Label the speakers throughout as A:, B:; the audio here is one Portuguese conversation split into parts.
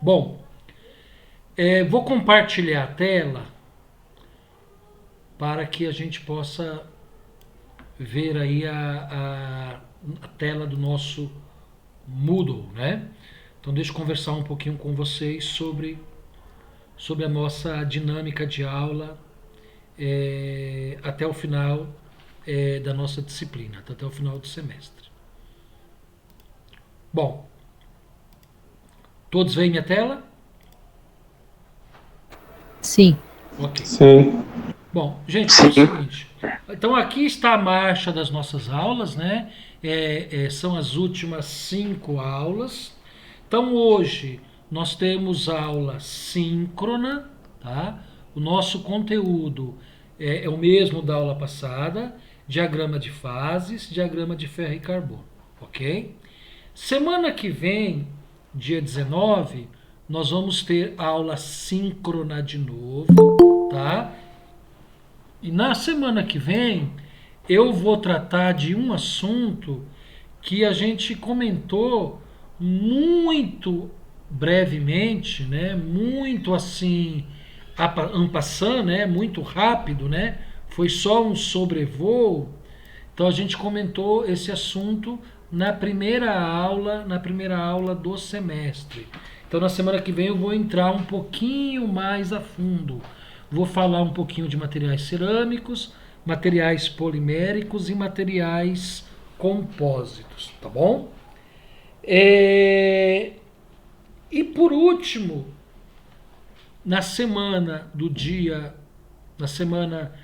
A: Bom, vou compartilhar a tela para que a gente possa ver aí a tela do nosso Moodle, né? Então deixa eu conversar um pouquinho com vocês sobre a nossa dinâmica de aula até o final da nossa disciplina, até o final do semestre. Bom, todos veem minha tela?
B: Sim.
A: Ok.
C: Sim.
A: Bom, gente, é o seguinte. Então aqui está a marcha das nossas aulas, né? São as últimas 5 aulas. Então hoje nós temos aula síncrona, tá? O nosso conteúdo é o mesmo da aula passada, diagrama de fases, diagrama de ferro e carbono, ok? Semana que vem, dia 19, nós vamos ter aula síncrona de novo, tá? E na semana que vem eu vou tratar de um assunto que a gente comentou muito brevemente, né? Muito assim, en passant, né? Muito rápido, né? Foi só um sobrevoo. Então a gente comentou esse assunto na primeira aula do semestre. Então na semana que vem eu vou entrar um pouquinho mais a fundo. Vou falar um pouquinho de materiais cerâmicos, materiais poliméricos e materiais compósitos, tá bom? E por último, na semana do dia, na semana,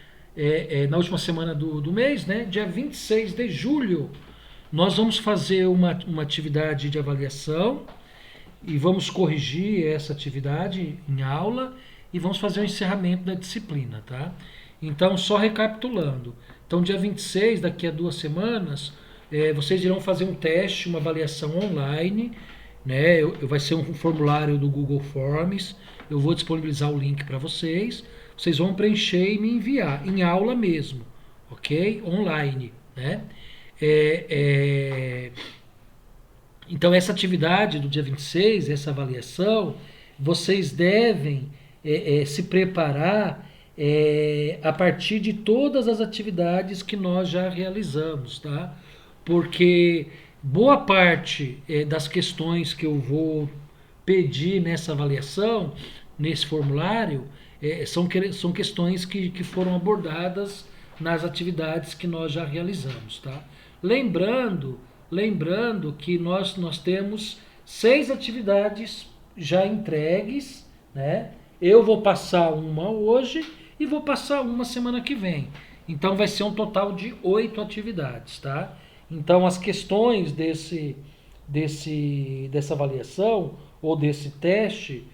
A: na última semana do mês, né, dia 26 de julho, nós vamos fazer uma atividade de avaliação e vamos corrigir essa atividade em aula e vamos fazer o encerramento da disciplina, tá? Então, só recapitulando. Então, dia 26, daqui a 2 semanas, vocês irão fazer um teste, uma avaliação online, né? Vai ser um formulário do Google Forms. Eu vou disponibilizar o link para vocês. Vocês vão preencher e me enviar em aula mesmo, ok? Online, né? Então, essa atividade do dia 26, essa avaliação, vocês devem se preparar a partir de todas as atividades que nós já realizamos, tá? Porque boa parte das questões que eu vou pedir nessa avaliação, nesse formulário, são questões que foram abordadas nas atividades que nós já realizamos, tá? Lembrando que nós temos 6 atividades já entregues, né? Eu vou passar uma hoje e vou passar uma semana que vem. Então vai ser um total de 8 atividades, tá? Então as questões dessa avaliação ou desse teste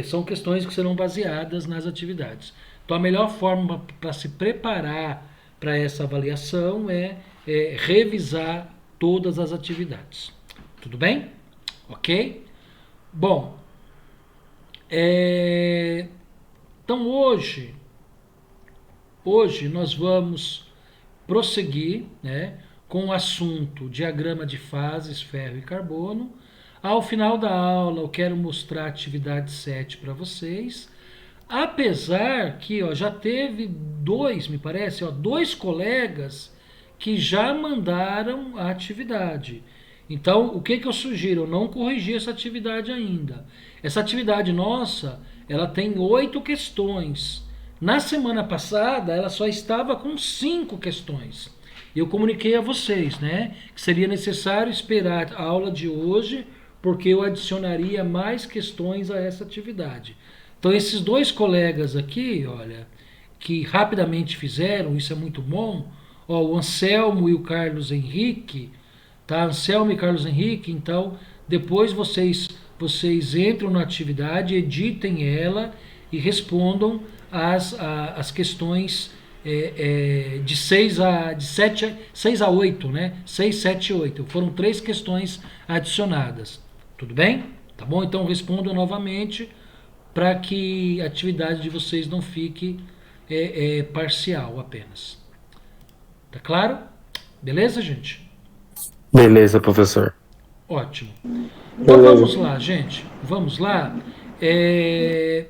A: são questões que serão baseadas nas atividades. Então a melhor forma para se preparar para essa avaliação é revisar todas as atividades. Tudo bem? Ok? Bom, então hoje nós vamos prosseguir, né, com o assunto diagrama de fases, ferro e carbono. Ao final da aula eu quero mostrar a atividade 7 para vocês. Apesar que já teve me parece, dois colegas que já mandaram a atividade. Então, o que eu sugiro? Eu não corrigi essa atividade ainda. Essa atividade nossa, ela tem 8 questões. Na semana passada, ela só estava com 5 questões. Eu comuniquei a vocês, né, que seria necessário esperar a aula de hoje, porque eu adicionaria mais questões a essa atividade. Então, esses dois colegas aqui, olha, que rapidamente fizeram, isso é muito bom, o Anselmo e o Carlos Henrique, tá? Anselmo e Carlos Henrique, então, depois vocês entram na atividade, editem ela e respondam as questões de 6 a 8, né? 6, 7 e 8. Foram 3 questões adicionadas. Tudo bem? Tá bom? Então respondam novamente para que a atividade de vocês não fique parcial apenas. Tá claro? Beleza, gente?
C: Beleza, professor.
A: Ótimo. Então
B: Beleza.
A: vamos lá, gente. Vamos lá. É,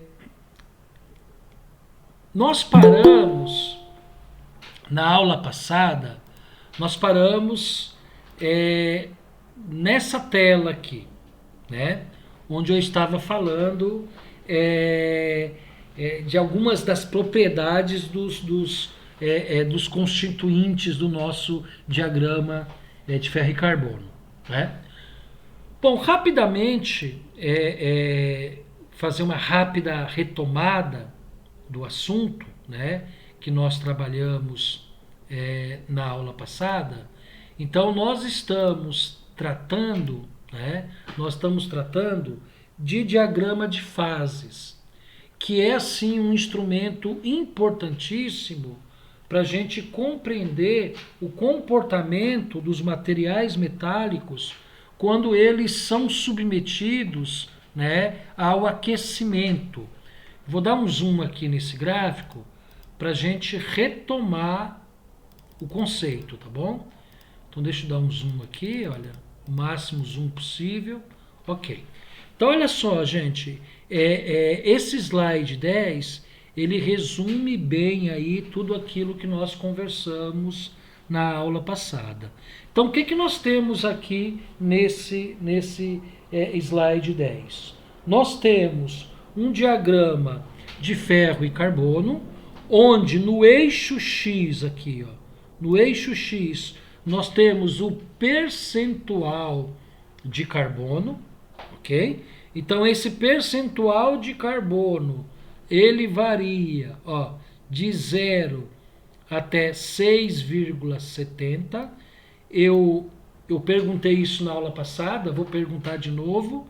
A: Nós paramos na aula passada, nós paramos é, nessa tela aqui, né? Onde eu estava falando de algumas das propriedades dos constituintes do nosso diagrama de ferro e carbono, né? Bom, rapidamente, fazer uma rápida retomada do assunto, né, que nós trabalhamos na aula passada. Então, nós estamos tratando de diagrama de fases, que é assim um instrumento importantíssimo para a gente compreender o comportamento dos materiais metálicos quando eles são submetidos, né, ao aquecimento. Vou dar um zoom aqui nesse gráfico para a gente retomar o conceito, tá bom? Então deixa eu dar um zoom aqui, olha, o máximo zoom possível. Ok. Então olha só, gente, esse slide 10 ele resume bem aí tudo aquilo que nós conversamos na aula passada. Então o que, que nós temos aqui nesse slide 10? Nós temos um diagrama de ferro e carbono, onde no eixo X aqui, ó, no eixo X, nós temos o percentual de carbono, ok? Então esse percentual de carbono, ele varia, ó, de 0 até 6,70. Eu perguntei isso na aula passada, vou perguntar de novo.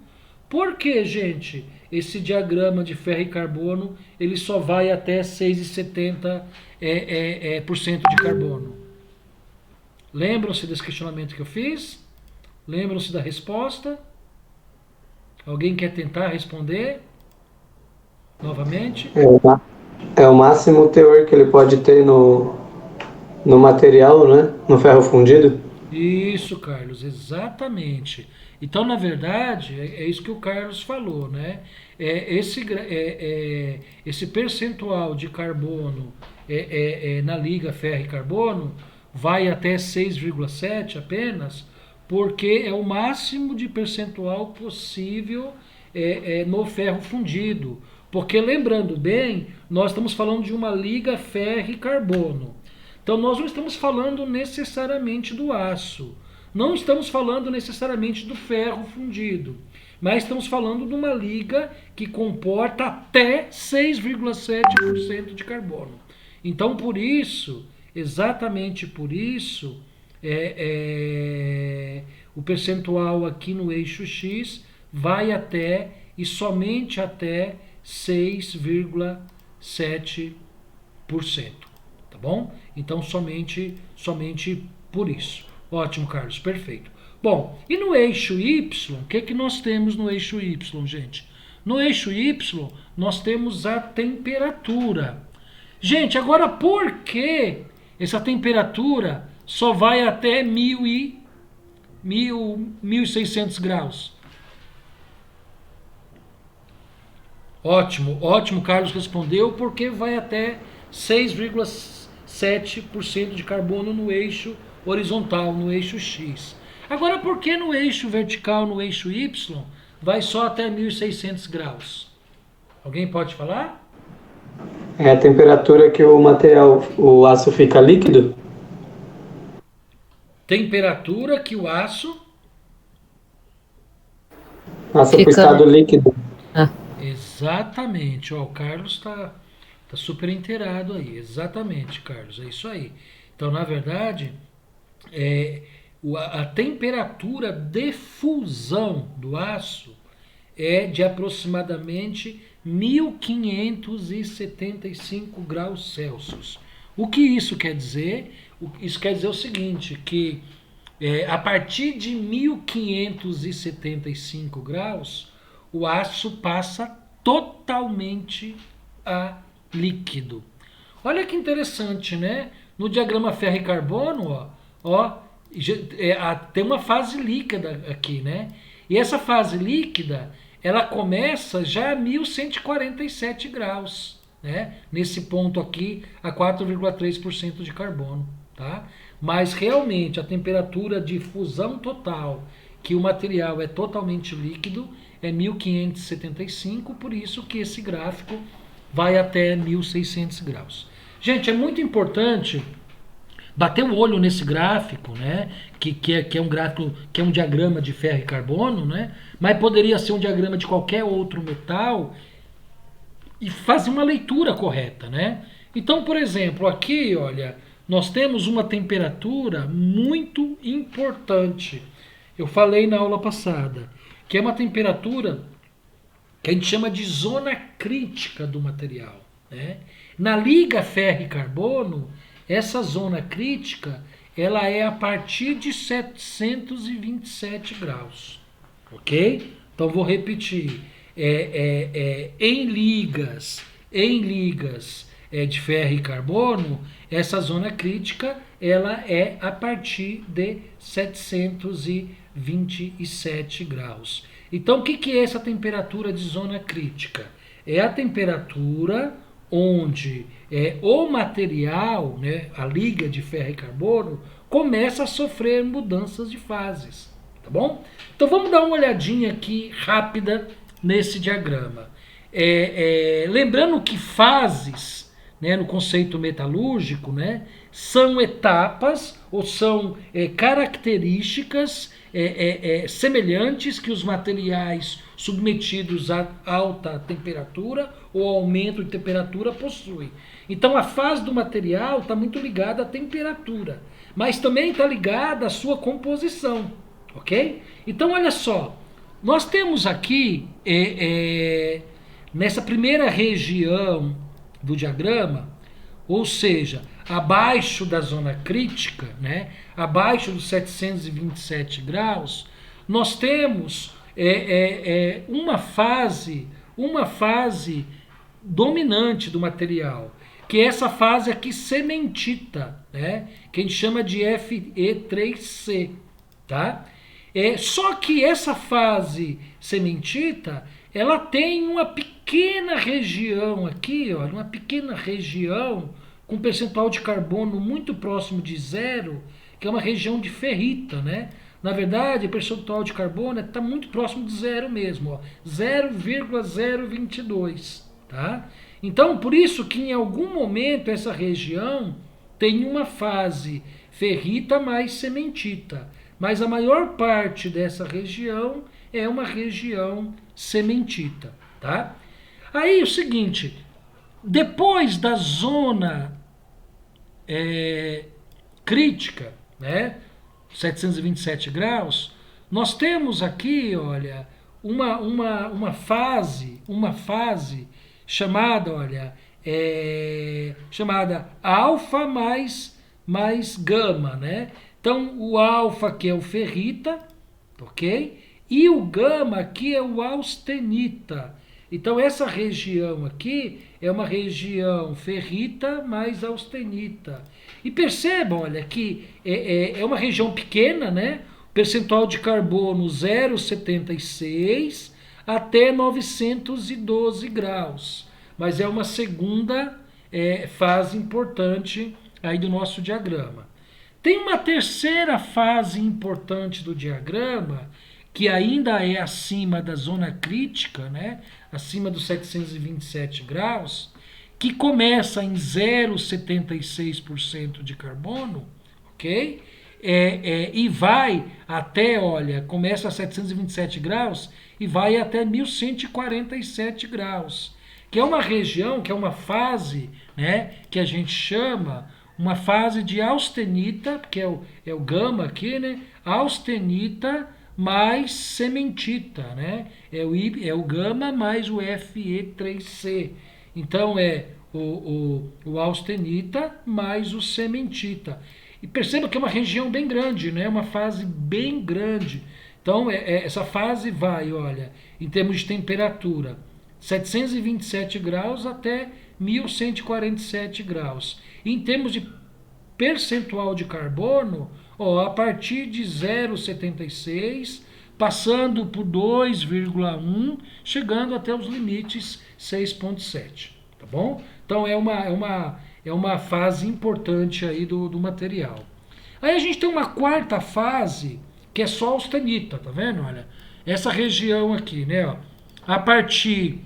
A: Por que, gente, esse diagrama de ferro e carbono ele só vai até 6,70% por cento de carbono? Lembram-se desse questionamento que eu fiz? Lembram-se da resposta? Alguém quer tentar responder novamente?
B: É, é o máximo teor que ele pode ter no material, né? No ferro fundido.
A: Isso, Carlos, exatamente. Então, na verdade, é isso que o Carlos falou, né? Esse percentual de carbono na liga ferro e carbono vai até 6,7 apenas, porque é o máximo de percentual possível no ferro fundido. Porque, lembrando bem, nós estamos falando de uma liga ferro e carbono. Então nós não estamos falando necessariamente do aço, não estamos falando necessariamente do ferro fundido, mas estamos falando de uma liga que comporta até 6,7% de carbono. Então por isso, exatamente por isso, o percentual aqui no eixo X vai até e somente até 6,7%. Tá bom? Então somente por isso. Ótimo, Carlos, perfeito. Bom, e no eixo Y, o que, que nós temos no eixo Y, gente? No eixo Y, nós temos a temperatura. Gente, agora por que essa temperatura só vai até 1.600 graus? Ótimo, ótimo, Carlos respondeu, porque vai até 6,7% de carbono no eixo horizontal, no eixo X. Agora, por que no eixo vertical, no eixo Y, vai só até 1.600 graus? Alguém pode falar?
B: É a temperatura que o material, o aço fica líquido.
A: Temperatura que o aço.
B: Passa para o
C: Fica.
B: estado líquido.
C: Ah,
A: Exatamente. Ó, o Carlos tá super inteirado aí. Exatamente, Carlos. É isso aí. Então, na verdade, é, a temperatura de fusão do aço é de aproximadamente 1.575 graus Celsius. O que isso quer dizer? Isso quer dizer o seguinte, que a partir de 1.575 graus, o aço passa totalmente a líquido. Olha que interessante, né? No diagrama ferro e carbono, ó, tem uma fase líquida aqui, né? E essa fase líquida, ela começa já a 1147 graus, né? Nesse ponto aqui, a 4,3% de carbono, tá? Mas realmente a temperatura de fusão total, que o material é totalmente líquido, é 1575, por isso que esse gráfico vai até 1600 graus. Gente, é muito importante bater o olho nesse gráfico, né? Que é um gráfico, que é um diagrama de ferro e carbono, né? Mas poderia ser um diagrama de qualquer outro metal e fazer uma leitura correta, né? Então, por exemplo, aqui, olha, nós temos uma temperatura muito importante. Eu falei na aula passada, que é uma temperatura que a gente chama de zona crítica do material, né? Na liga ferro e carbono, essa zona crítica, ela é a partir de 727 graus, ok? Então vou repetir, em ligas de ferro e carbono, essa zona crítica, ela é a partir de 727 graus. Então o que é essa temperatura de zona crítica? É a temperatura onde o material, né, a liga de ferro e carbono, começa a sofrer mudanças de fases, tá bom? Então vamos dar uma olhadinha aqui rápida nesse diagrama. Lembrando que fases, né, no conceito metalúrgico, né, são etapas ou são características semelhantes que os materiais submetidos a alta temperatura ou aumento de temperatura possuem. Então a fase do material está muito ligada à temperatura, mas também está ligada à sua composição, ok? Então olha só, nós temos aqui nessa primeira região do diagrama, ou seja, abaixo da zona crítica, né, abaixo dos 727 graus, nós temos uma fase dominante do material, que é essa fase aqui cementita, né, que a gente chama de Fe3C, tá? Só que essa fase cementita, ela tem uma pequena região aqui, olha, uma pequena região com percentual de carbono muito próximo de zero, que é uma região de ferrita, né? Na verdade, o percentual de carbono está muito próximo de zero mesmo, 0,022, tá? Então, por isso que em algum momento essa região tem uma fase ferrita mais cementita, mas a maior parte dessa região é uma região cementita, tá? Aí o seguinte, depois da zona crítica, né, 727 graus, nós temos aqui, olha, uma fase chamada, olha, chamada alfa mais gama, né? Então o alfa que é o ferrita, ok? E o gama aqui é o austenita. Então essa região aqui é uma região ferrita mais austenita. E percebam, olha, que é uma região pequena, né? Percentual de carbono 0,76 até 912 graus. Mas é uma segunda fase importante aí do nosso diagrama. Tem uma terceira fase importante do diagrama, que ainda é acima da zona crítica, né? Acima dos 727 graus, que começa em 0,76% de carbono, ok? E vai até, olha, começa a 727 graus e vai até 1147 graus, que é uma região, que é uma fase, né, que a gente chama uma fase de austenita, que é o gama aqui, né? Austenita mais cementita, né? É o gama mais o Fe3C. Então é o austenita mais o cementita. E perceba que é uma região bem grande, né? Uma fase bem grande. Então essa fase vai, olha, em termos de temperatura, 727 graus até 1147 graus. Em termos de percentual de carbono, Ó, a partir de 0,76, passando por 2,1, chegando até os limites 6,7, tá bom? Então é uma fase importante aí do material. Aí a gente tem uma quarta fase, que é só austenita, tá vendo? Olha, essa região aqui, né? Ó, a partir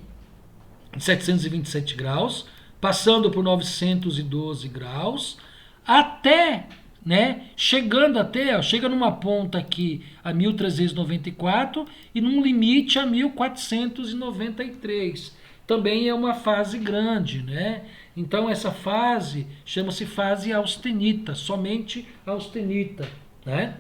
A: de 727 graus, passando por 912 graus, até, né, chegando até, ó, chega numa ponta aqui a 1394 e num limite a 1493. Também é uma fase grande, né? Então essa fase chama-se fase austenita, somente austenita, né?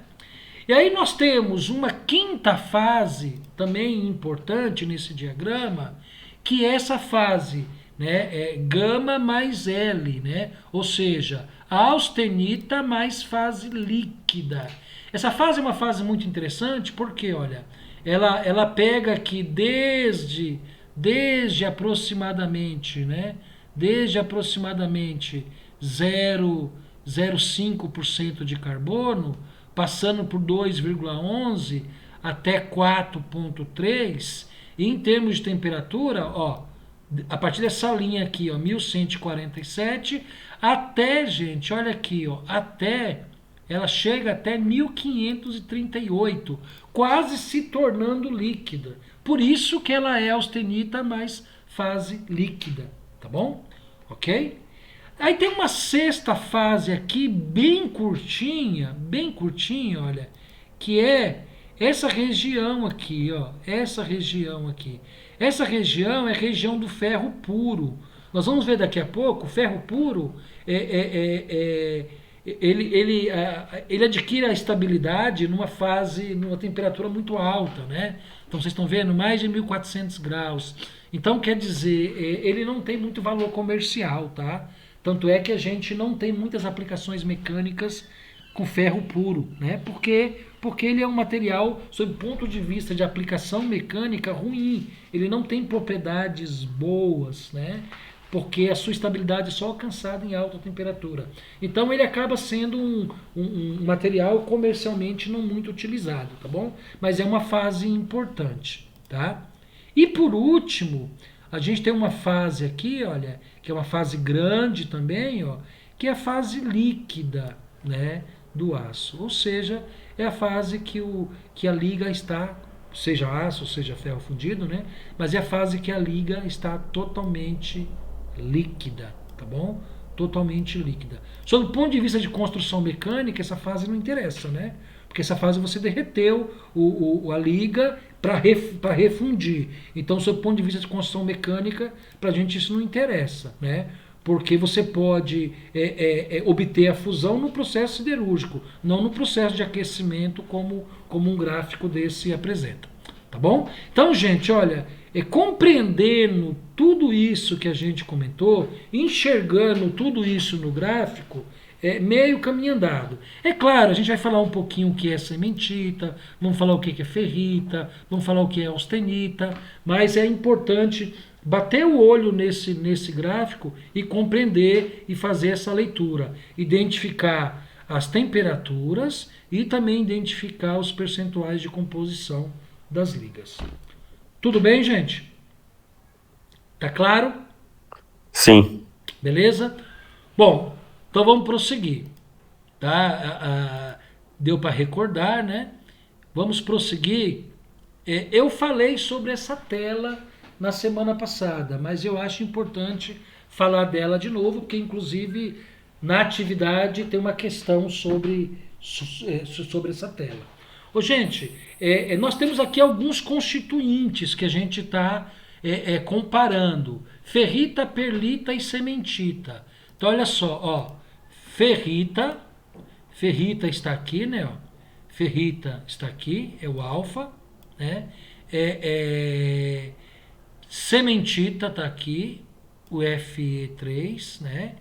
A: E aí nós temos uma quinta fase, também importante nesse diagrama, que é essa fase, né, é gama mais L, né? Ou seja, austenita mais fase líquida. Essa fase é uma fase muito interessante porque, olha, ela pega aqui desde aproximadamente, né? Desde aproximadamente 0,05% de carbono, passando por 2,11 até 4,3, e em termos de temperatura, ó, a partir dessa linha aqui, ó, 1147, até, gente, olha aqui, ó, até, ela chega até 1538, quase se tornando líquida. Por isso que ela é austenita mais fase líquida, tá bom? Ok? Aí tem uma sexta fase aqui, bem curtinha, olha, que é essa região aqui, ó, essa região aqui. Essa região é a região do ferro puro. Nós vamos ver daqui a pouco, o ferro puro, ele adquire a estabilidade numa temperatura muito alta, né? Então vocês estão vendo, mais de 1400 graus. Então quer dizer, ele não tem muito valor comercial, tá? Tanto é que a gente não tem muitas aplicações mecânicas com ferro puro, né? Porque ele é um material, sob o ponto de vista de aplicação mecânica, ruim. Ele não tem propriedades boas, né? Porque a sua estabilidade é só alcançada em alta temperatura. Então ele acaba sendo um material comercialmente não muito utilizado, tá bom? Mas é uma fase importante, tá? E por último, a gente tem uma fase aqui, olha, que é uma fase grande também, ó, que é a fase líquida, né, do aço. Ou seja, é a fase que a liga está, seja aço, seja ferro fundido, né, mas é a fase que a liga está totalmente líquida, tá bom? Totalmente líquida. Sob o ponto de vista de construção mecânica, essa fase não interessa, né? Porque essa fase você derreteu a liga para refundir. Então, sob o ponto de vista de construção mecânica, para a gente isso não interessa, né? Porque você pode obter a fusão no processo siderúrgico, não no processo de aquecimento como um gráfico desse apresenta. Tá bom? Então, gente, olha, compreendendo tudo isso que a gente comentou, enxergando tudo isso no gráfico, meio caminho andado. É claro, a gente vai falar um pouquinho o que é sementita, vamos falar o que é ferrita, vamos falar o que é austenita, mas é importante bater o olho nesse gráfico e compreender e fazer essa leitura. Identificar as temperaturas e também identificar os percentuais de composição das ligas. Tudo bem, gente? Tá claro?
C: Sim.
A: Beleza? Bom, então vamos prosseguir. Tá? Deu para recordar, né? Vamos prosseguir. Eu falei sobre essa tela na semana passada, mas eu acho importante falar dela de novo, porque inclusive na atividade tem uma questão sobre essa tela. Ô, gente, nós temos aqui alguns constituintes que a gente está comparando. Ferrita, perlita e sementita. Então, olha só, ó, ferrita está aqui, né? Ó, ferrita está aqui, é o alfa, né? Sementita está aqui, o Fe3, né?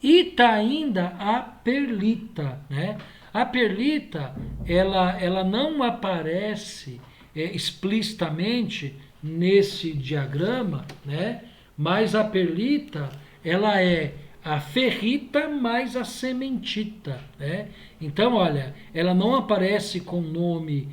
A: E está ainda a perlita, né? A perlita, ela não aparece explicitamente nesse diagrama, né? Mas a perlita, ela é a ferrita mais a sementita, né? Então, olha, ela não aparece com nome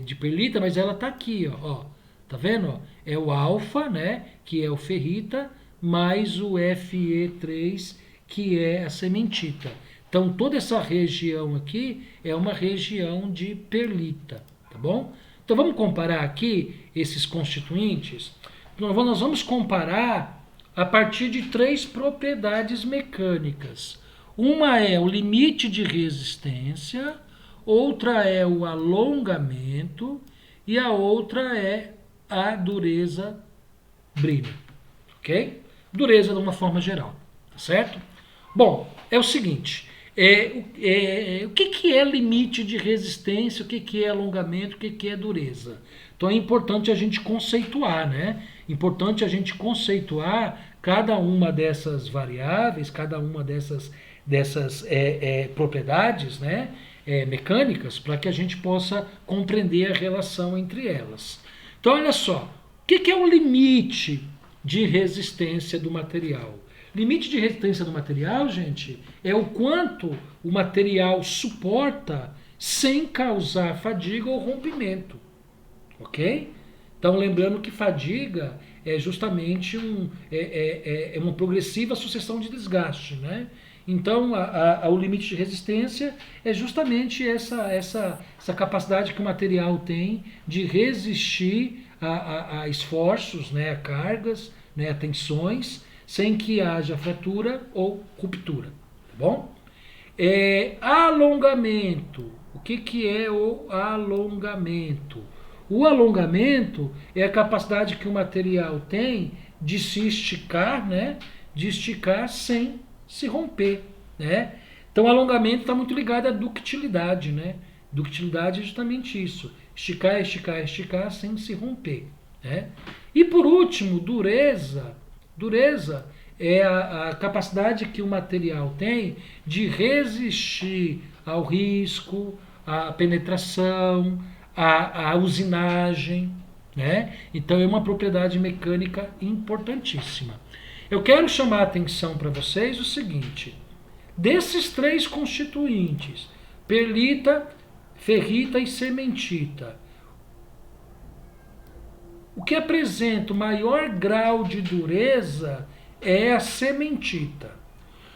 A: de perlita, mas ela está aqui, ó. Tá vendo? Ó? É o alfa, né? Que é o ferrita, mais o Fe3, que é a sementita. Então, toda essa região aqui é uma região de perlita, tá bom? Então, vamos comparar aqui esses constituintes. Nós vamos comparar a partir de 3 propriedades mecânicas. Uma é o limite de resistência, outra é o alongamento e a outra é a dureza brilho, ok? Dureza de uma forma geral, tá certo? Bom, é o seguinte, o que é limite de resistência, o que é alongamento, o que é dureza? Então é importante a gente conceituar, né? Importante a gente conceituar cada uma dessas variáveis, cada uma dessas propriedades, né? Mecânicas, para que a gente possa compreender a relação entre elas. Então olha só, o que é o limite de resistência do material? Limite de resistência do material, gente, é o quanto o material suporta sem causar fadiga ou rompimento. Ok? Então, lembrando que fadiga é justamente uma progressiva sucessão de desgaste, né? Então, o limite de resistência é justamente essa capacidade que o material tem de resistir a esforços, né, a cargas, né, a tensões, sem que haja fratura ou ruptura. Tá bom? Alongamento. O que é o alongamento? O alongamento é a capacidade que o material tem de se esticar, né? De esticar sem se romper, né? Então, o alongamento está muito ligado à ductilidade, né? Ductilidade é justamente isso. Esticar, esticar, esticar sem se romper, né? E por último, dureza. Dureza é a capacidade que o material tem de resistir ao risco, à penetração, à usinagem, né? Então é uma propriedade mecânica importantíssima. Eu quero chamar a atenção para vocês o seguinte: desses 3 constituintes, perlita, ferrita e sementita, o que apresenta o maior grau de dureza é a sementita.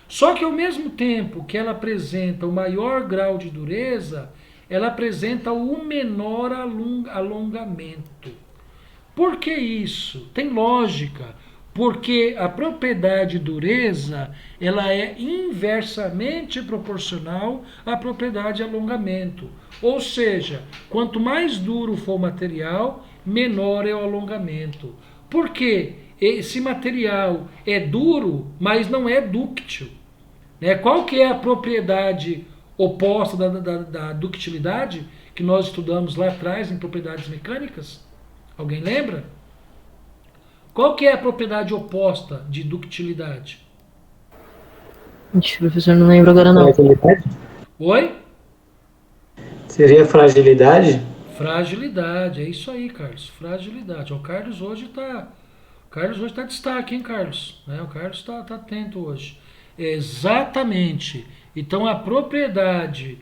A: Só que ao mesmo tempo que ela apresenta o maior grau de dureza, ela apresenta o menor alongamento. Por que isso? Tem lógica, porque a propriedade dureza ela é inversamente proporcional à propriedade alongamento. Ou seja, quanto mais duro for o material, menor é o alongamento. Por quê? Esse material é duro, mas não é dúctil. Né? Qual que é a propriedade oposta da ductilidade que nós estudamos lá atrás em propriedades mecânicas? Alguém lembra? Qual que é a propriedade oposta de ductilidade?
D: Ixi, professor, não lembro agora não.
B: Fragilidade?
A: Oi?
B: Seria fragilidade?
A: Fragilidade, é isso aí, Carlos. Fragilidade. O Carlos hoje está destaque, hein, Carlos? Né? O Carlos está atento hoje. Exatamente. Então a propriedade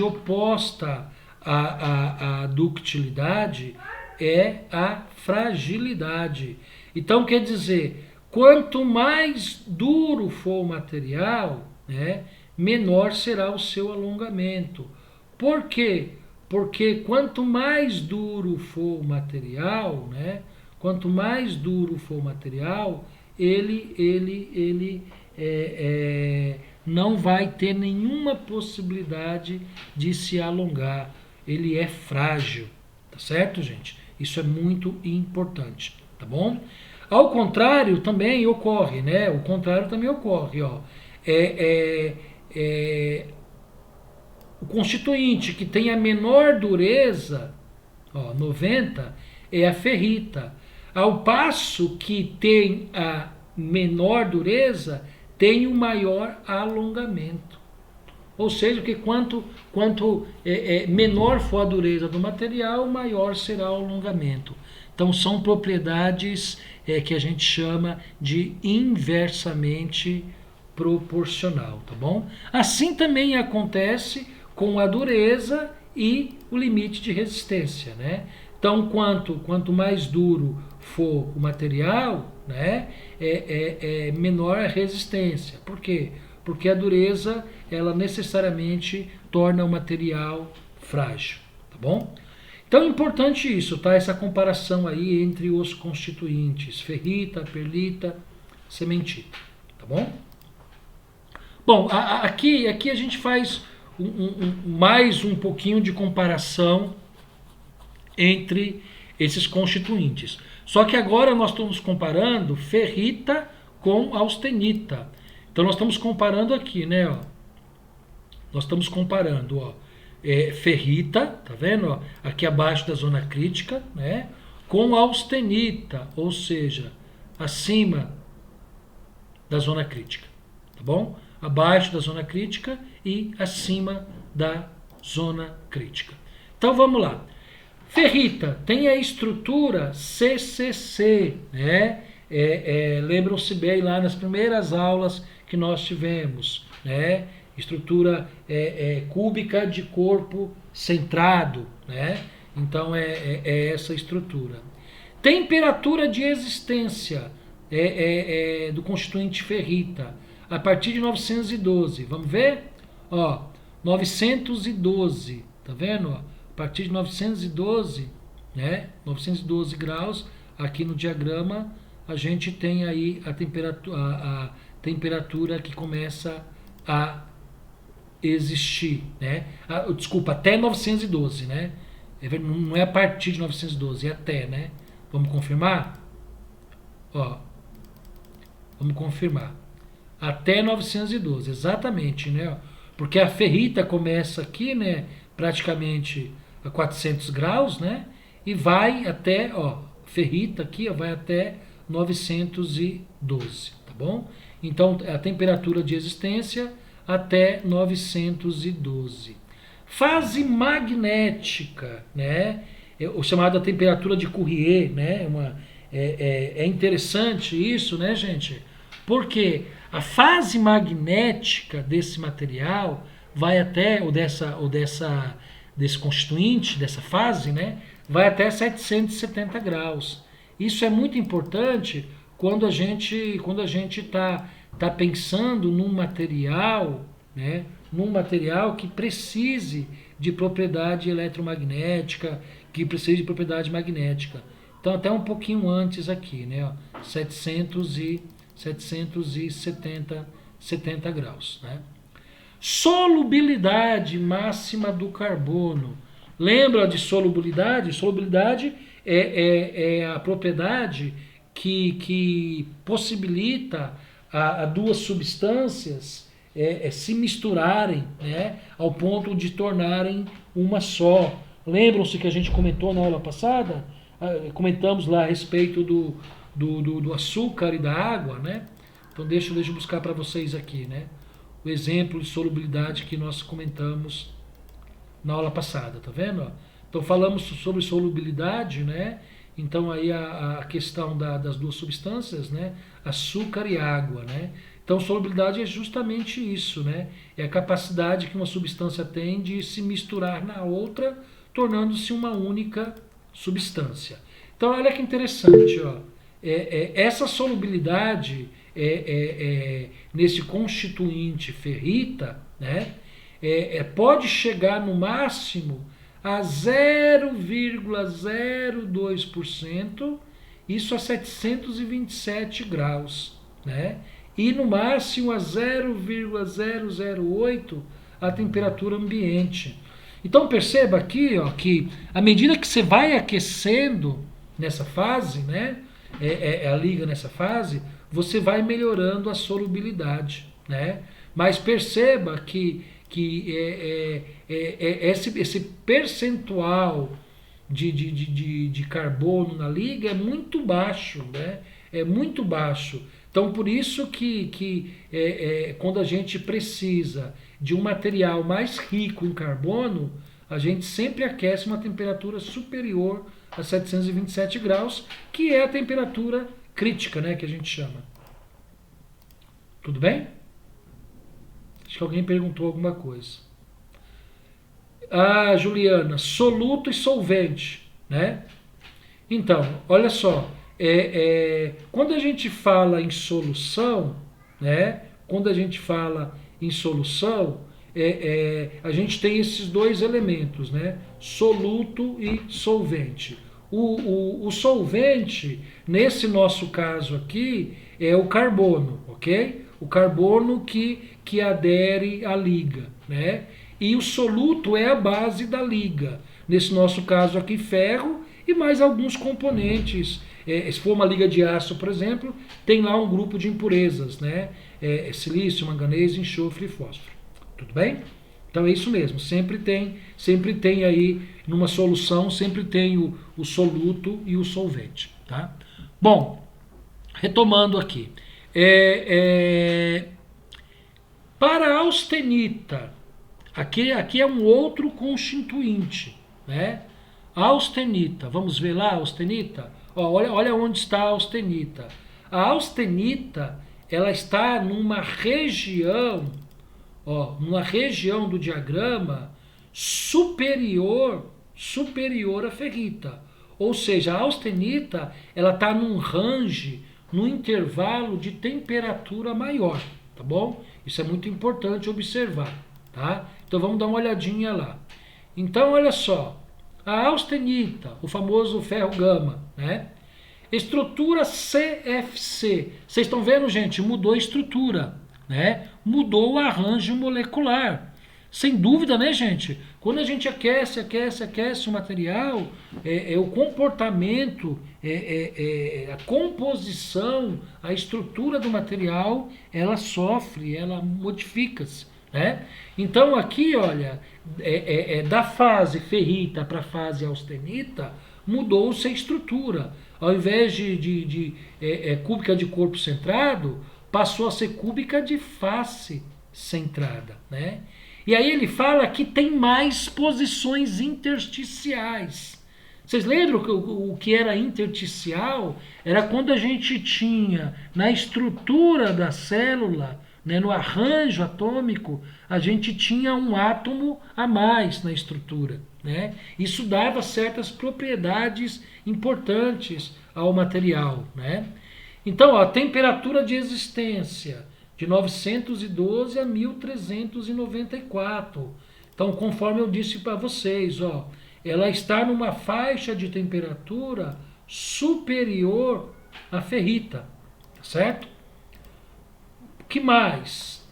A: oposta à ductilidade é a fragilidade. Então quer dizer, quanto mais duro for o material, né, menor será o seu alongamento. Por quê? Porque quanto mais duro for o material, né, quanto mais duro for o material, ele não vai ter nenhuma possibilidade de se alongar. Ele é frágil, tá certo, gente? Isso é muito importante, tá bom? Ao contrário também ocorre, né? O contrário também ocorre, ó. O constituinte que tem a menor dureza, ó, 90, é a ferrita. Ao passo que tem a menor dureza, tem o maior alongamento. Ou seja, que quanto menor for a dureza do material, maior será o alongamento. Então são propriedades que a gente chama de inversamente proporcional, tá bom? Assim também acontece com a dureza e o limite de resistência, né? Então quanto mais duro for o material, né, menor a resistência. Por quê? Porque a dureza ela necessariamente torna o material frágil, tá bom? Então é importante isso, tá? Essa comparação aí entre os constituintes, ferrita, perlita, cementita, tá bom? Bom, aqui a gente faz mais um pouquinho de comparação entre esses constituintes. Só que agora nós estamos comparando ferrita com austenita. Então nós estamos comparando aqui, né? Ó. Nós estamos comparando, ó, ferrita, tá vendo? Ó, aqui abaixo da zona crítica, né? Com austenita, ou seja, acima da zona crítica, tá bom? Abaixo da zona crítica e acima da zona crítica. Então vamos lá. Ferrita tem a estrutura CCC, né? Lembram-se bem lá nas primeiras aulas que nós tivemos, né? Estrutura cúbica de corpo centrado, né? Então é essa estrutura. Temperatura de existência do constituinte ferrita a partir de 912. Vamos ver? Ó, 912, tá vendo? Ó, a partir de 912, né? 912 graus, aqui no diagrama a gente tem aí a temperatura que começa a existir, né? Desculpa, até 912, né? Não é a partir de 912, é até, né? Vamos confirmar? Ó, vamos confirmar. Até 912, exatamente, né? Porque a ferrita começa aqui, né? Praticamente a 400 graus, né? E vai até, ó, ferrita aqui, ó, vai até 912, tá bom? Então, a temperatura de existência até 912. Fase magnética, né? O chamado temperatura de Curie, né? É interessante isso, né, gente? Porque a fase magnética desse material vai até, desse constituinte, dessa fase, né? Vai até 770 graus. Isso é muito importante quando a gente está pensando num material, né? Num material que precise de propriedade eletromagnética, que precise de propriedade magnética. Então até um pouquinho antes aqui, né? Ó, 770 graus, né? Solubilidade máxima do carbono. Lembra de solubilidade? Solubilidade é a propriedade que possibilita a duas substâncias se misturarem, né, ao ponto de tornarem uma só. Lembram-se que a gente comentou na aula passada? Comentamos lá a respeito do açúcar e da água, né? Então deixa eu buscar para vocês aqui, né? O exemplo de solubilidade que nós comentamos na aula passada, tá vendo? Então falamos sobre solubilidade, né? Então aí a questão das duas substâncias, né? Açúcar e água, né? Então solubilidade é justamente isso, né? É a capacidade que uma substância tem de se misturar na outra, tornando-se uma única substância. Então olha que interessante, ó. Essa solubilidade nesse constituinte ferrita, né? Pode chegar no máximo a 0,02%, isso a 727 graus, né? E no máximo a 0,008 a temperatura ambiente. Então perceba aqui, ó, que à medida que você vai aquecendo nessa fase, né? A liga nessa fase, você vai melhorando a solubilidade, né? Mas perceba que esse percentual de carbono na liga é muito baixo, né? É muito baixo. Então, por isso que quando a gente precisa de um material mais rico em carbono, a gente sempre aquece uma temperatura superior a 727 graus, que é a temperatura crítica, né, que a gente chama. Tudo bem? Acho que alguém perguntou alguma coisa. Ah, Juliana, soluto e solvente, né? Então, olha só, quando a gente fala em solução, né? Quando a gente fala em solução, a gente tem esses dois elementos, né? Soluto e solvente. O solvente, nesse nosso caso aqui, é o carbono, ok? O carbono que adere à liga, né? E o soluto é a base da liga. Nesse nosso caso aqui, ferro e mais alguns componentes. Se for uma liga de aço, por exemplo, tem lá um grupo de impurezas, né? Silício, manganês, enxofre e fósforo. Tudo bem? Então é isso mesmo. Sempre tem aí, numa solução, sempre tem o soluto e o solvente. Tá? Bom, retomando aqui. Para a austenita, aqui é um outro constituinte, né? A austenita, vamos ver lá a austenita? Olha onde está a austenita. A austenita, ela está numa região do diagrama superior à ferrita. Ou seja, a austenita, ela está num range, num intervalo de temperatura maior, tá bom? Isso é muito importante observar, tá? Então vamos dar uma olhadinha lá. Então, olha só, a austenita, o famoso ferro gama, né? Estrutura CFC. Vocês estão vendo, gente? Mudou a estrutura, né? Mudou o arranjo molecular. Sem dúvida, né, gente? Quando a gente aquece o material, o comportamento, a composição, a estrutura do material, ela sofre, ela modifica-se, né? Então aqui, olha, da fase ferrita para a fase austenita, mudou-se a estrutura. Ao invés de cúbica de corpo centrado, passou a ser cúbica de face centrada, né? E aí ele fala que tem mais posições intersticiais. Vocês lembram que o que era intersticial? Era quando a gente tinha na estrutura da célula, né, no arranjo atômico, a gente tinha um átomo a mais na estrutura, né? Isso dava certas propriedades importantes ao material, né? Então, a temperatura de existência de 912 a 1394. Então, conforme eu disse para vocês, ela está numa faixa de temperatura superior à ferrita, tá certo? O que mais?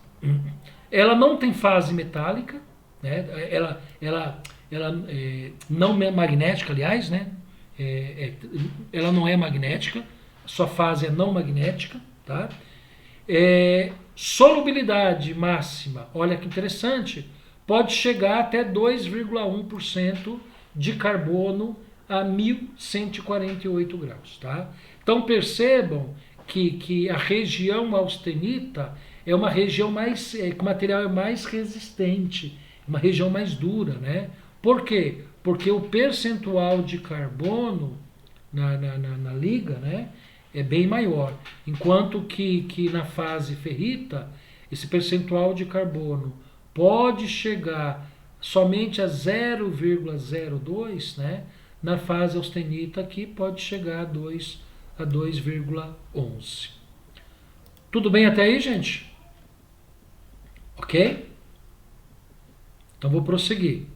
A: Ela não tem fase metálica, né? Ela não é magnética, aliás, né? Ela não é magnética, sua fase é não magnética, tá? Solubilidade máxima, olha que interessante, pode chegar até 2,1% de carbono a 1148 graus. Tá? Então percebam que a região austenita é uma região que o material é mais resistente, uma região mais dura. Né? Por quê? Porque o percentual de carbono na liga, né, é bem maior, enquanto que na fase ferrita, esse percentual de carbono pode chegar somente a 0,02, né? Na fase austenita aqui pode chegar a 2,11. Tudo bem até aí, gente? Ok? Então vou prosseguir.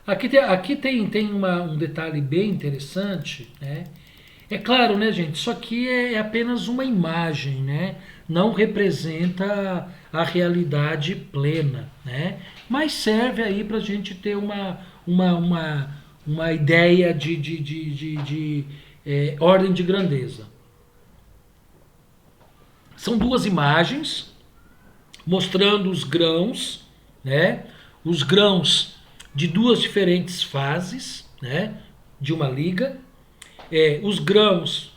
A: Aqui tem um detalhe bem interessante, né? É claro, né, gente? Isso aqui é apenas uma imagem, né? Não representa a realidade plena, né? Mas serve aí para a gente ter uma ideia de ordem de grandeza. São duas imagens mostrando os grãos, né? Os grãos de duas diferentes fases, né, de uma liga, os grãos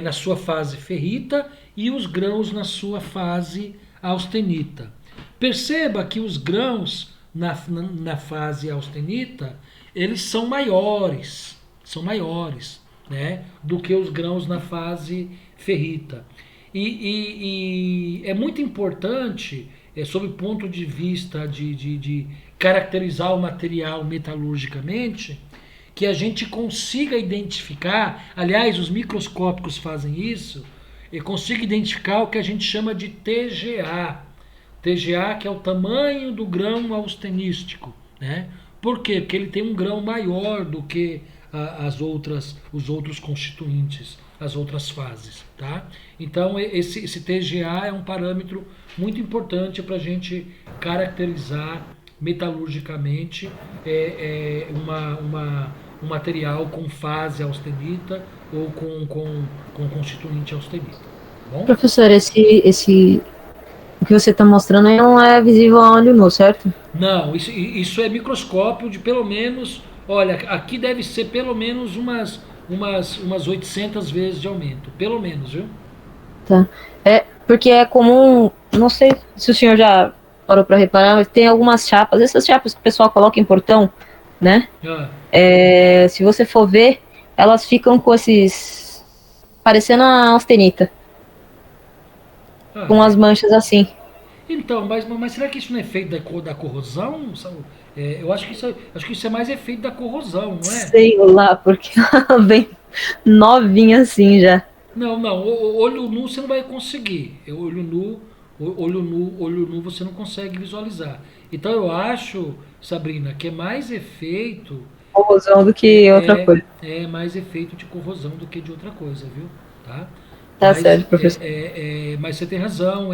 A: na sua fase ferrita e os grãos na sua fase austenita. Perceba que os grãos na fase austenita, eles são maiores, né, do que os grãos na fase ferrita. E é muito importante, sob o ponto de vista de caracterizar o material metalurgicamente, que a gente consiga identificar, aliás, os microscópicos fazem isso, e consiga identificar o que a gente chama de TGA. TGA, que é o tamanho do grão austenístico, né? Por quê? Porque ele tem um grão maior do que os outros constituintes, as outras fases, tá? Então esse TGA é um parâmetro muito importante para a gente caracterizar metalurgicamente um material com fase austenita ou com constituinte austenita. Tá bom?
D: Professor, o que você está mostrando aí não é visível a olho nu, certo?
A: Não, isso é microscópio de pelo menos, olha, aqui deve ser pelo menos umas 800 vezes de aumento, pelo menos, viu?
D: Tá. Porque é comum, não sei se o senhor já parou para reparar, mas tem algumas chapas, essas chapas que o pessoal coloca em portão, né? Se você for ver, elas ficam com esses, parecendo a austenita, com as manchas assim.
A: Então, mas será que isso não é efeito da corrosão? Eu acho que isso é mais efeito da corrosão, não é?
D: Sei lá, porque ela vem novinha assim já.
A: Não, olho nu você não vai conseguir. Olho nu você não consegue visualizar. Então eu acho, Sabrina, que é mais efeito
D: Corrosão do que outra coisa.
A: É mais efeito de corrosão do que de outra coisa, viu? Tá?
D: Tá certo, professor.
A: Mas você tem razão,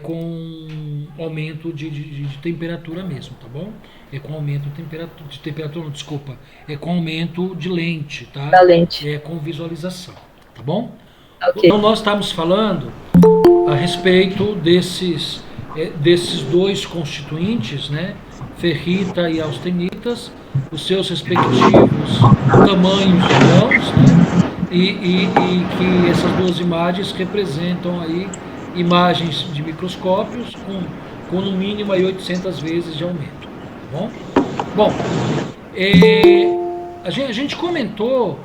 A: com aumento de temperatura mesmo, tá bom? É com aumento de temperatura, não, desculpa, é com aumento de lente, tá?
D: Da lente.
A: É com visualização, tá bom?
D: Ok.
A: Então nós estamos falando a respeito desses dois constituintes, né? Ferrita e austenitas, os seus respectivos tamanhos de grãos, né? E que essas duas imagens representam aí imagens de microscópios com no mínimo aí 800 vezes de aumento, tá bom? Bom, a gente comentou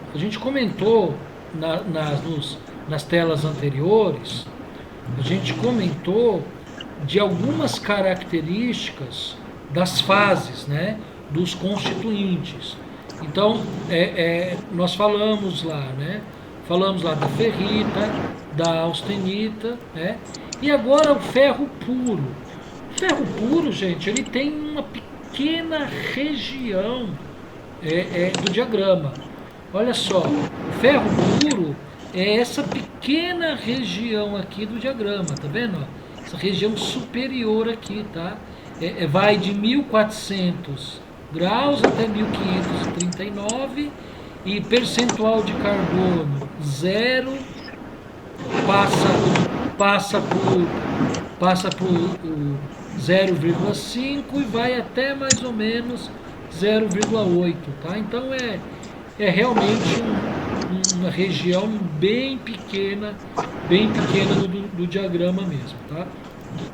A: nas telas anteriores, a gente comentou de algumas características das fases, né, dos constituintes. Então, nós falamos lá, né? Falamos lá da ferrita, da austenita, né? E agora o ferro puro. O ferro puro, gente, ele tem uma pequena região do diagrama. Olha só, o ferro puro é essa pequena região aqui do diagrama, tá vendo? Essa região superior aqui, tá? Vai de 1400 graus até 1539 e percentual de carbono 0, passa por 0,5 e vai até mais ou menos 0,8, tá? Então é realmente uma região bem pequena do diagrama mesmo, tá?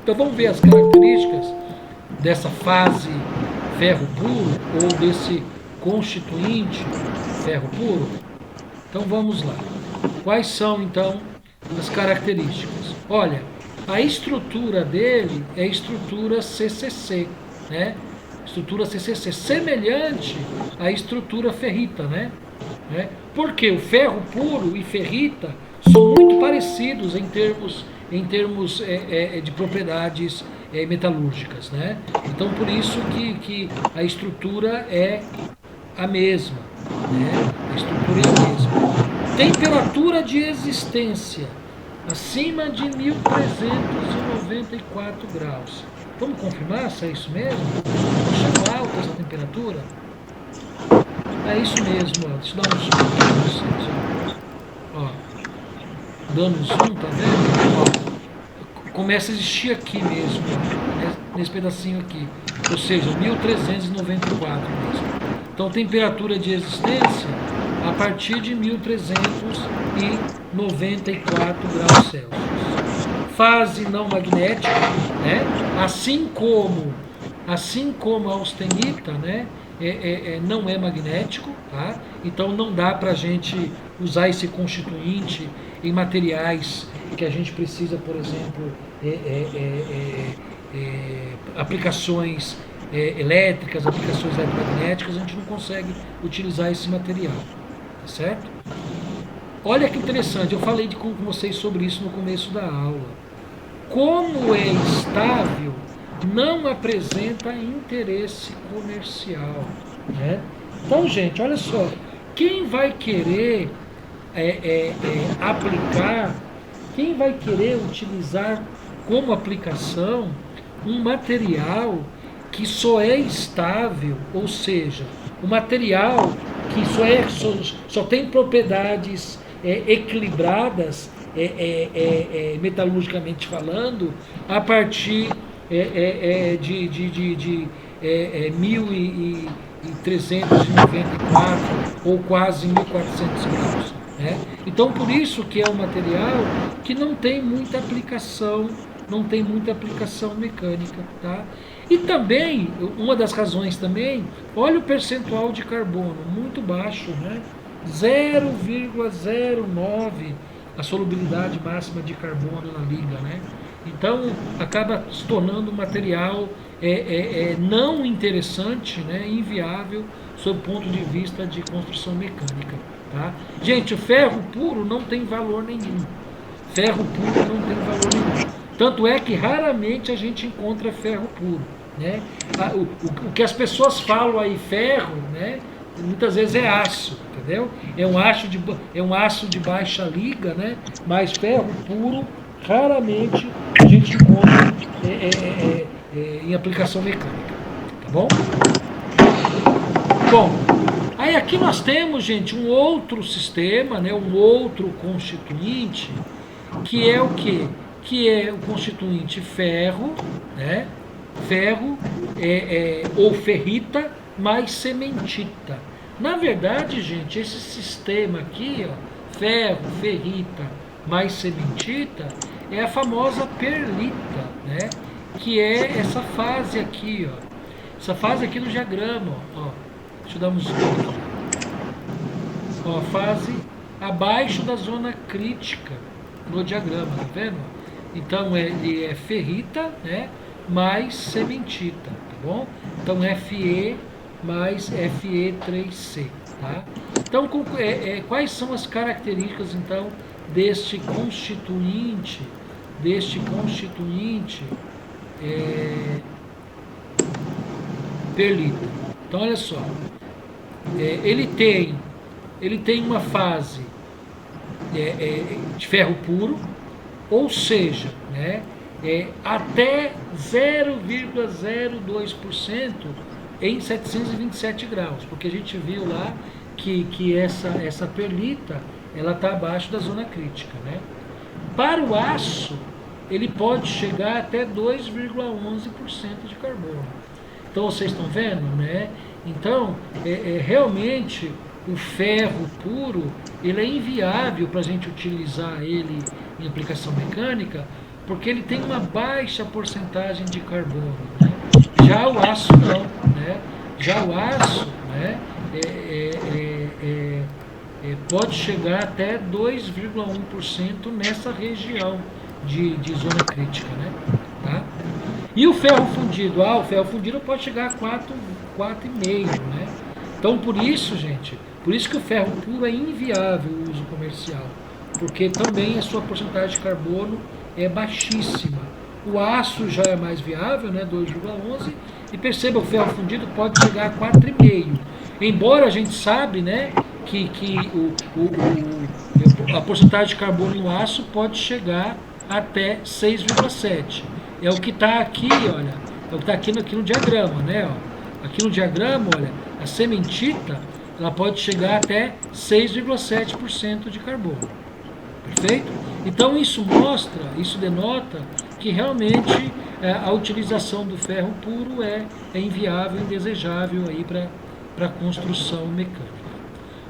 A: Então vamos ver as características dessa fase ferro puro ou desse constituinte ferro puro. Então vamos lá. Quais são então as características? Olha, a estrutura dele é estrutura CCC, né? Estrutura CCC semelhante à estrutura ferrita, né? Porque o ferro puro e ferrita são muito parecidos em termos de propriedades metalúrgicas, né? Então por isso que a estrutura é a mesma, né? A estrutura é a mesma. Temperatura de existência acima de 1394 graus. Vamos confirmar se é isso mesmo? Está alta essa temperatura? É isso mesmo, ó. Deixa eu dar um zoom aqui para vocês, ó. Dando um zoom, tá vendo? Ó, começa a existir aqui mesmo, ó, nesse pedacinho aqui. Ou seja, 1394 mesmo. Então, temperatura de existência a partir de 1394 graus Celsius. Fase não magnética, né? Assim como assim como a austenita, né, não é magnético, tá? Então não dá para a gente usar esse constituinte em materiais que a gente precisa, por exemplo, aplicações elétricas, aplicações eletromagnéticas, a gente não consegue utilizar esse material, tá certo? Olha que interessante, eu falei com vocês sobre isso no começo da aula. Como é estável, não apresenta interesse comercial, né? Então, gente, olha só, quem vai querer aplicar, quem vai querer utilizar como aplicação um material que só é estável, ou seja, um material que só tem propriedades equilibradas, metalurgicamente falando, a partir de 1394 ou quase 1400 graus. Né? Então, por isso que é um material que não tem muita aplicação, mecânica, tá? E também, uma das razões também, olha o percentual de carbono, muito baixo, né? 0,09 a solubilidade máxima de carbono na liga, né? Então, acaba se tornando um material não interessante, né? Inviável, sob o ponto de vista de construção mecânica, tá? Gente, o ferro puro não tem valor nenhum. Ferro puro não tem valor nenhum. Tanto é que raramente a gente encontra ferro puro, né? O que as pessoas falam aí, ferro, né? Muitas vezes é aço, entendeu? É um aço de baixa liga, né? Mas ferro puro, raramente a gente encontra em aplicação mecânica, tá bom? Bom, aí aqui nós temos, gente, um outro sistema, né? Um outro constituinte, que é o quê? Que é o constituinte ferro, né? Ferro ou ferrita mais cementita. Na verdade, gente, esse sistema aqui, ó, ferro, ferrita mais cementita, é a famosa perlita, né? Que é essa fase aqui, ó. Essa fase aqui no diagrama, ó. Deixa eu dar um zoom aqui. Ó, a fase abaixo da zona crítica no diagrama, tá vendo? Então ele é ferrita, né, mais cementita, tá bom? Então Fe mais Fe3C, tá? Então quais são as características então deste constituinte perlita? Então olha só, ele tem uma fase de ferro puro, ou seja, né, até 0,02% em 727 graus, porque a gente viu lá que essa perlita ela está abaixo da zona crítica, né? Para o aço, ele pode chegar até 2,11% de carbono. Então vocês estão vendo, né? Então, realmente o ferro puro ele é inviável para a gente utilizar ele em aplicação mecânica, porque ele tem uma baixa porcentagem de carbono, né? Já o aço não, né? Já o aço, né, pode chegar até 2,1% nessa região de zona crítica, né? Tá? E o ferro fundido? O ferro fundido pode chegar a 4,5, né? Então, por isso, gente, por isso que o ferro puro é inviável o uso comercial, porque também a sua porcentagem de carbono é baixíssima. O aço já é mais viável, né, 2,11, e perceba, o ferro fundido pode chegar a 4,5. Embora a gente sabe, né, que a porcentagem de carbono no aço pode chegar até 6,7. É o que está aqui, olha, é o que está aqui no diagrama, né? Ó. Aqui no diagrama, olha, a cementita, ela pode chegar até 6,7% de carbono. Perfeito? Então isso denota que realmente a utilização do ferro puro é inviável, indesejável aí para a construção mecânica.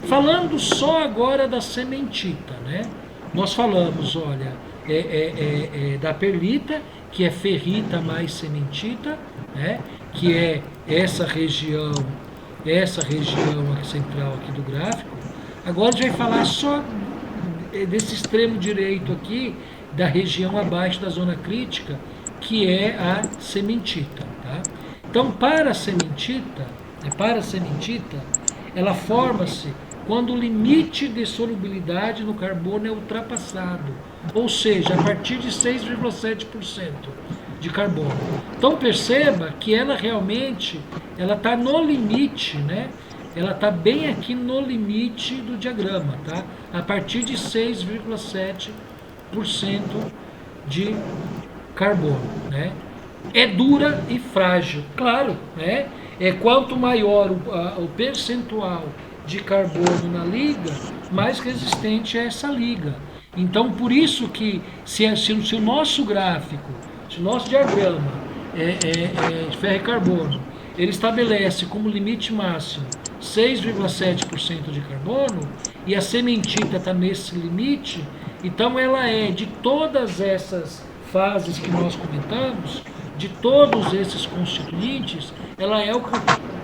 A: Falando só agora da cementita, né? Nós falamos, olha, da perlita, que é ferrita mais cementita, né? que é essa região aqui central aqui do gráfico. Agora a gente vai falar só desse extremo direito aqui, da região abaixo da zona crítica, que é a cementita. Tá? Então, para a cementita, ela forma-se quando o limite de solubilidade no carbono é ultrapassado, ou seja, a partir de 6,7% de carbono. Então perceba que ela realmente está no limite, né? Ela está bem aqui no limite do diagrama, tá? A partir de 6,7% de carbono, né? É dura e frágil, claro, né? Quanto maior o percentual de carbono na liga, mais resistente é essa liga. Então, por isso que se o nosso gráfico, se o nosso diagrama de ferro e carbono, ele estabelece como limite máximo 6,7% de carbono, e a cementita está nesse limite, então ela é, de todas essas fases que nós comentamos, de todos esses constituintes, ela é o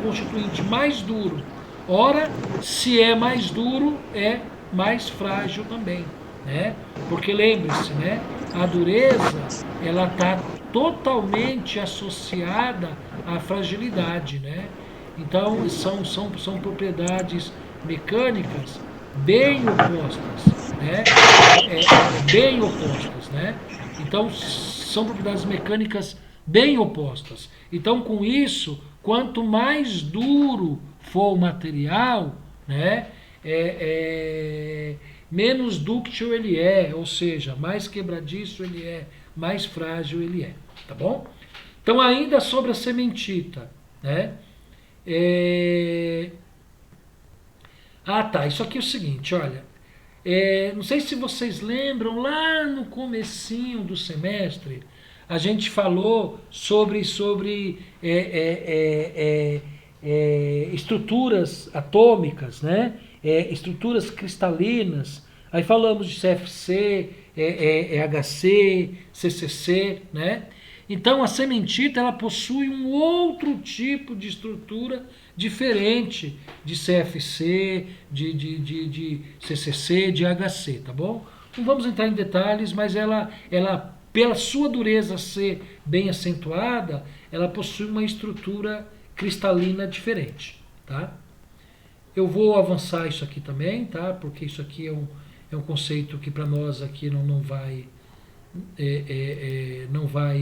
A: constituinte mais duro. Ora, se é mais duro, é mais frágil também, né? Porque lembre-se, né? A dureza, ela está totalmente associada à fragilidade, né? Então, são propriedades mecânicas bem opostas, né? Bem opostas, né? Então, são propriedades mecânicas bem opostas. Então, com isso, quanto mais duro for o material, né, menos dúctil ele é, ou seja, mais quebradiço ele é, mais frágil ele é, tá bom? Então, ainda sobre a cementita, né, tá, isso aqui é o seguinte, olha, não sei se vocês lembram, lá no comecinho do semestre, a gente falou sobre estruturas atômicas, né? Estruturas cristalinas. Aí falamos de CFC, HC, CCC, né? Então a cementita, ela possui um outro tipo de estrutura diferente de CFC, de CCC, de HC, tá bom? Não vamos entrar em detalhes, mas ela pela sua dureza ser bem acentuada, ela possui uma estrutura cristalina diferente, tá? Eu vou avançar isso aqui também, tá? Porque isso aqui é um conceito que para nós aqui não vai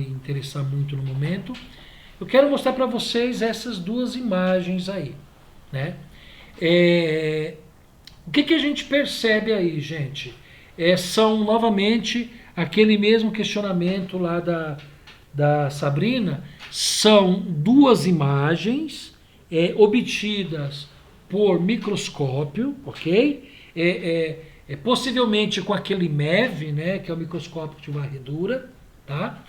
A: interessar muito no momento. Eu quero mostrar para vocês essas duas imagens aí, né? O que a gente percebe aí, gente? São novamente aquele mesmo questionamento lá da Sabrina. São duas imagens obtidas por microscópio, ok? Possivelmente com aquele MEV, né, que é o microscópio de varredura, tá?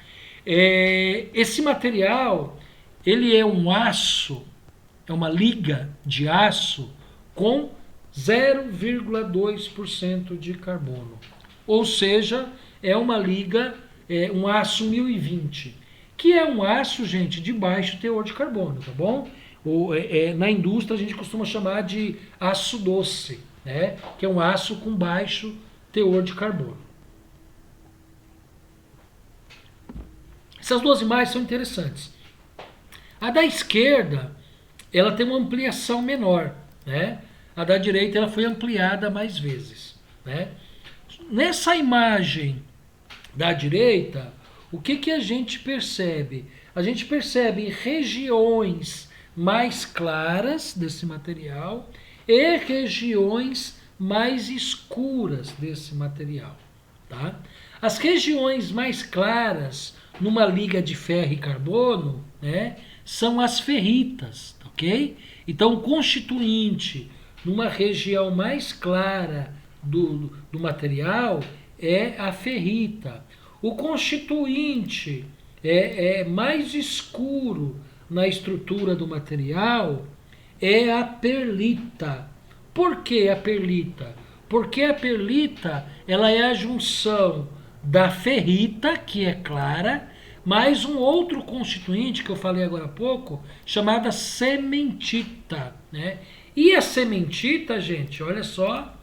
A: Esse material, ele é um aço, é uma liga de aço com 0,2% de carbono. Ou seja, é uma liga, um aço 1020, que é um aço, gente, de baixo teor de carbono, tá bom? Na indústria a gente costuma chamar de aço doce, né? Que é um aço com baixo teor de carbono. Essas duas imagens são interessantes. A da esquerda, ela tem uma ampliação menor, né? A da direita, ela foi ampliada mais vezes, né? Nessa imagem da direita, o que a gente percebe? A gente percebe regiões mais claras desse material e regiões mais escuras desse material, tá? As regiões mais claras numa liga de ferro e carbono, né, são as ferritas, ok? Então, o constituinte numa região mais clara do material é a ferrita. O constituinte mais escuro na estrutura do material é a perlita. Por que a perlita? Porque a perlita, ela é a junção da ferrita, que é clara, mais um outro constituinte que eu falei agora há pouco, chamada sementita, né? E a sementita, gente, olha só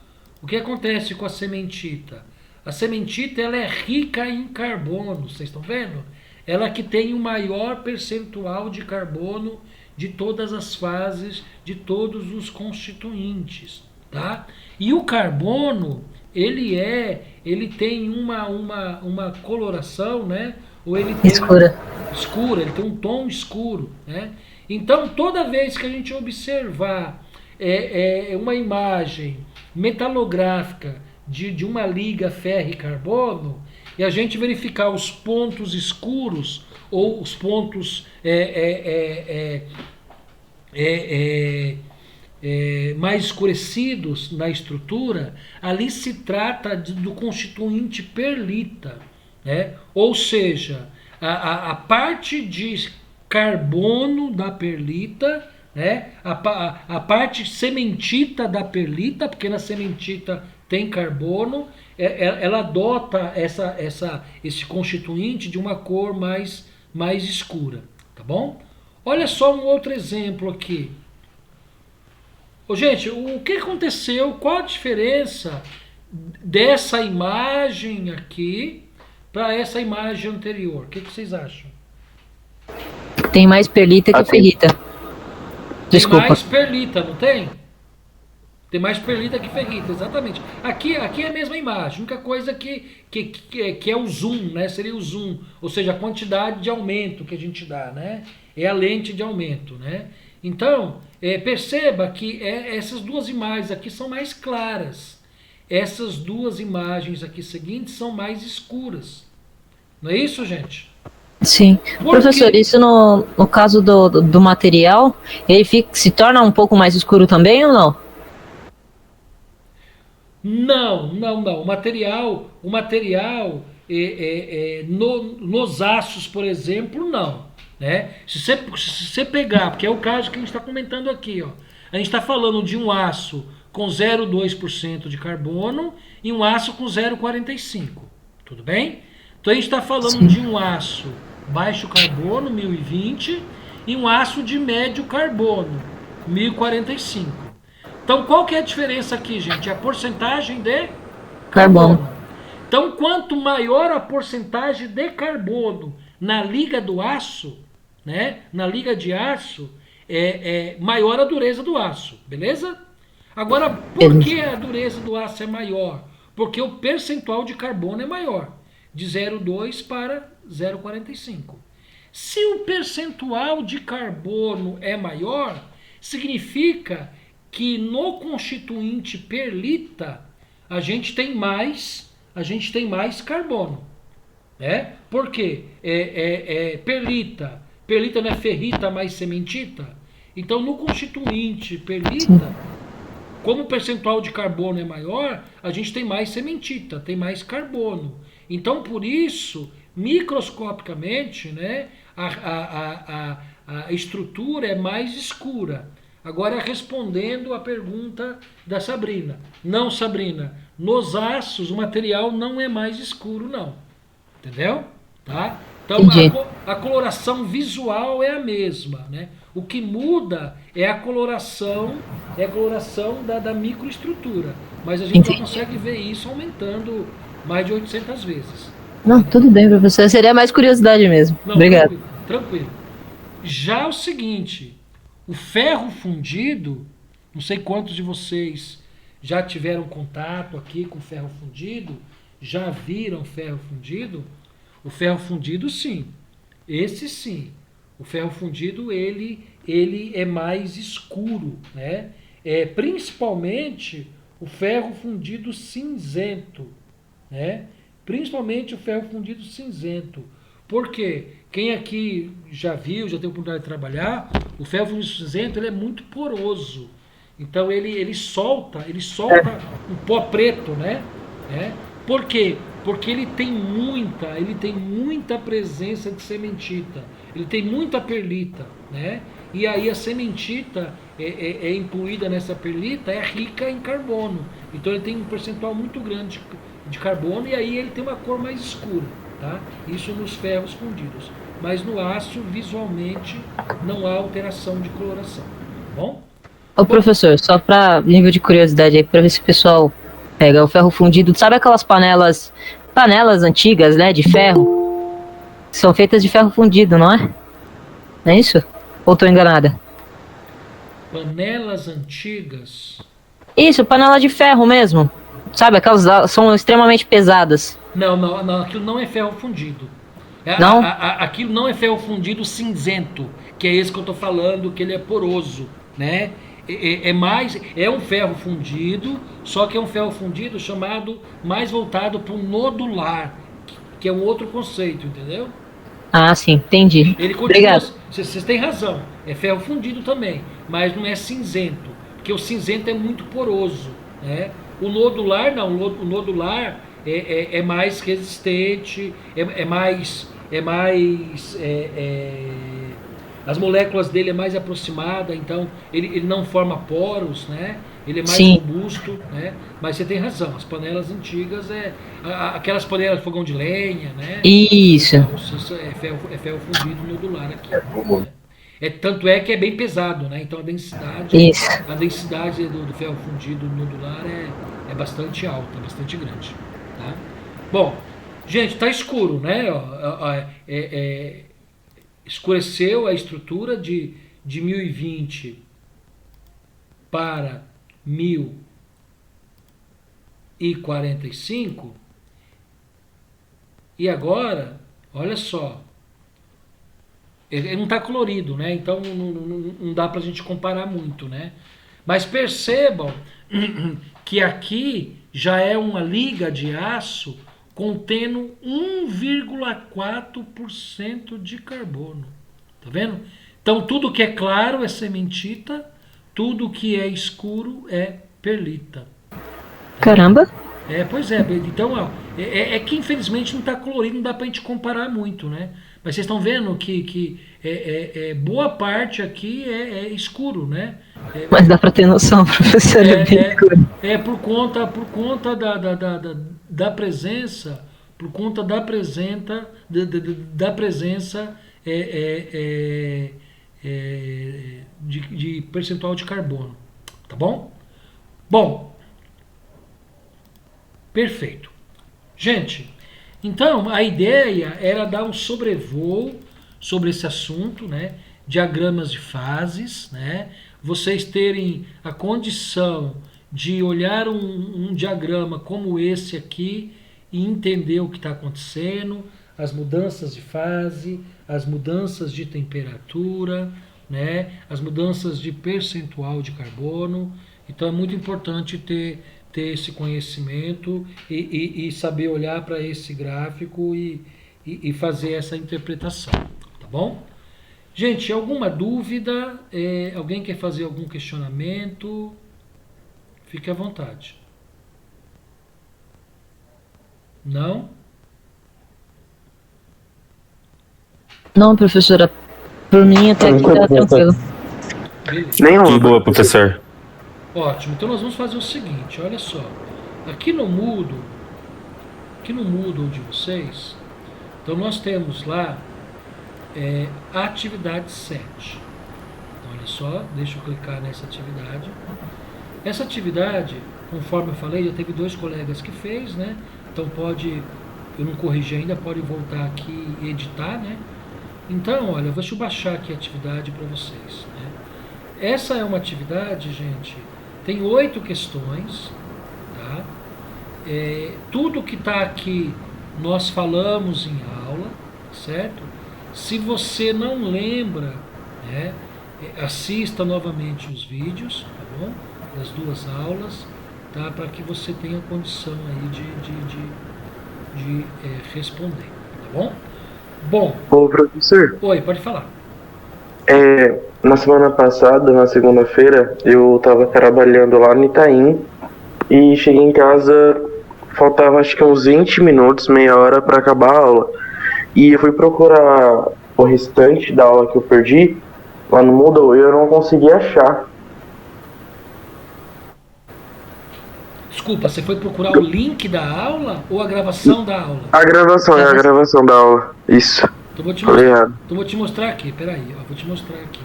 A: o que acontece com a sementita. A sementita, ela é rica em carbono, vocês estão vendo? Ela que tem o maior percentual de carbono de todas as fases, de todos os constituintes, tá? E o carbono, ele tem uma coloração, né? Ou ele tem
D: Escura.
A: Escura, ele tem um tom escuro, né? Então, toda vez que a gente observar uma imagem metalográfica de uma liga ferro e carbono, e a gente verificar os pontos escuros ou os pontos mais escurecidos na estrutura, ali se trata do constituinte perlita, né? Ou seja, a parte de carbono da perlita, né? A parte sementita da perlita, porque na sementita tem carbono, ela adota esse constituinte de uma cor mais escura, tá bom? Olha só um outro exemplo aqui. Ô, gente, o que aconteceu? Qual a diferença dessa imagem aqui para essa imagem anterior? O que vocês acham?
D: Tem mais perlita que ferrita. Desculpa.
A: Tem mais perlita, não tem? Tem mais perlita que ferrita, exatamente. Aqui é a mesma imagem. A única coisa que é o zoom, né? Seria o zoom. Ou seja, a quantidade de aumento que a gente dá, né? É a lente de aumento, né? Então, perceba que essas duas imagens aqui são mais claras. Essas duas imagens aqui seguintes são mais escuras. Não é isso, gente?
D: Sim. Professor, isso no caso do material, ele se torna um pouco mais escuro também ou não?
A: Não. O material nos aços, por exemplo, não. Né? Se você pegar, porque é o caso que a gente está comentando aqui, ó, a gente está falando de um aço com 0,2% de carbono e um aço com 0,45%. Tudo bem? Então a gente está falando
D: Sim.
A: de um aço baixo carbono, 1020, e um aço de médio carbono, 1045. Então qual que é a diferença aqui, gente? É a porcentagem de carbono. Então quanto maior a porcentagem de carbono na liga do aço, né? Na liga de aço, maior a dureza do aço, beleza? Agora, por que a dureza do aço é maior? Porque o percentual de carbono é maior, de 0,2 para 0,45. Se o percentual de carbono é maior, significa que no constituinte perlita a gente tem mais carbono, né? Por quê? Perlita não é ferrita mais sementita? Então no constituinte perlita, como o percentual de carbono é maior, a gente tem mais sementita, tem mais carbono. Então por isso, microscopicamente, né, a estrutura é mais escura. Agora respondendo a pergunta da Sabrina. Não, Sabrina, nos aços o material não é mais escuro, não. Entendeu? Tá? Então a coloração visual é a mesma, né? O que muda é a coloração da microestrutura. Mas a gente não consegue ver isso aumentando mais de 800 vezes.
D: Não, tudo bem, professor. Seria mais curiosidade mesmo.
A: Não,
D: obrigado.
A: Tranquilo. Já o seguinte, o ferro fundido, não sei quantos de vocês já tiveram contato aqui com ferro fundido, já viram ferro fundido? O ferro fundido, sim. Esse sim. O ferro fundido, ele é mais escuro, né? Principalmente o ferro fundido cinzento, né? Principalmente o ferro fundido cinzento. Por quê? Quem aqui já viu, já teve a oportunidade de trabalhar, o ferro fundido cinzento ele é muito poroso. Então ele solta um pó preto, né? Por quê? Porque ele tem muita presença de sementita, ele tem muita perlita, né? E aí a sementita é incluída nessa perlita, é rica em carbono. Então ele tem um percentual muito grande de carbono e aí ele tem uma cor mais escura, tá? Isso nos ferros fundidos. Mas no aço, visualmente, não há alteração de coloração, tá bom?
D: Ô professor, só para nível de curiosidade aí, para ver se o pessoal pega o ferro fundido, sabe aquelas panelas antigas, né, de ferro? São feitas de ferro fundido, não é? Não é isso? Ou tô enganada?
A: Panelas antigas...
D: Isso, panela de ferro mesmo. Sabe, aquelas são extremamente pesadas.
A: Não, aquilo não é ferro fundido.
D: Não?
A: Aquilo não é ferro fundido cinzento, que é esse que eu estou falando, que ele é poroso, né? É um ferro fundido, só que é um ferro fundido chamado, mais voltado para o nodular, que é um outro conceito, entendeu?
D: Ah, sim, entendi.
A: Ele continua,
D: Obrigado.
A: vocês têm razão, é ferro fundido também, mas não é cinzento, porque o cinzento é muito poroso, né? O nodular não, o nodular é mais resistente, as moléculas dele é mais aproximada, então ele não forma poros, né? Ele é mais
D: Sim.
A: robusto, né? Mas você tem razão, as panelas antigas aquelas panelas de fogão de lenha, né?
D: Isso.
A: Então, é ferro fundido nodular aqui. Né? Tanto é que é bem pesado, né? Então a densidade do ferro fundido nodular é bastante alta, bastante grande. Tá? Bom, gente, tá escuro, né? Escureceu a estrutura de 1020 para 1045 e agora, olha só, ele não está colorido, né? Então não dá para a gente comparar muito, né? Mas percebam que aqui já é uma liga de aço contendo 1,4% de carbono. Tá vendo? Então tudo que é claro é cementita, tudo que é escuro é perlita.
D: Caramba!
A: Pois é. Então, ó, que infelizmente não está colorido, não dá para a gente comparar muito, né? Mas vocês estão vendo que boa parte aqui é escuro, né?
D: Mas dá para ter noção, professor.
A: Por conta da presença, de percentual de carbono, tá bom? Bom, perfeito. Gente, então a ideia era dar um sobrevoo sobre esse assunto, né? Diagramas de fases, né? Vocês terem a condição de olhar um diagrama como esse aqui e entender o que está acontecendo, as mudanças de fase, as mudanças de temperatura, né? As mudanças de percentual de carbono. Então é muito importante ter esse conhecimento e saber olhar para esse gráfico e fazer essa interpretação, tá bom? Gente, alguma dúvida? Alguém quer fazer algum questionamento? Fique à vontade. Não?
D: Não, professora. Por mim até aqui tá tranquilo.
C: Nenhuma. Boa, professor.
A: Ótimo. Então nós vamos fazer o seguinte, olha só. Aqui no Moodle de vocês, então nós temos lá a atividade 7. Olha só, deixa eu clicar nessa atividade. Essa atividade, conforme eu falei, já teve 2 colegas que fez, né? Então eu não corrigi ainda, pode voltar aqui e editar, né? Então, olha, deixa eu baixar aqui a atividade para vocês, né? Essa é uma atividade, gente, tem 8 questões, tá? Tudo que está aqui nós falamos em aula, certo? Se você não lembra, né, assista novamente os vídeos, tá bom? Das 2 aulas, tá? Para que você tenha condição aí de responder, tá bom? Bom.
E: Ô, professor.
A: Oi, pode falar.
E: Na semana passada, na segunda-feira, eu estava trabalhando lá no Itaim e cheguei em casa, faltava acho que uns 20 minutos, meia hora para acabar a aula. E eu fui procurar o restante da aula que eu perdi lá no Moodle e eu não consegui achar.
A: Desculpa, você foi procurar o link da aula ou a gravação da aula?
E: A gravação, é a gravação da aula. Isso.
A: Então vou te mostrar aqui, peraí, ó, vou te mostrar aqui.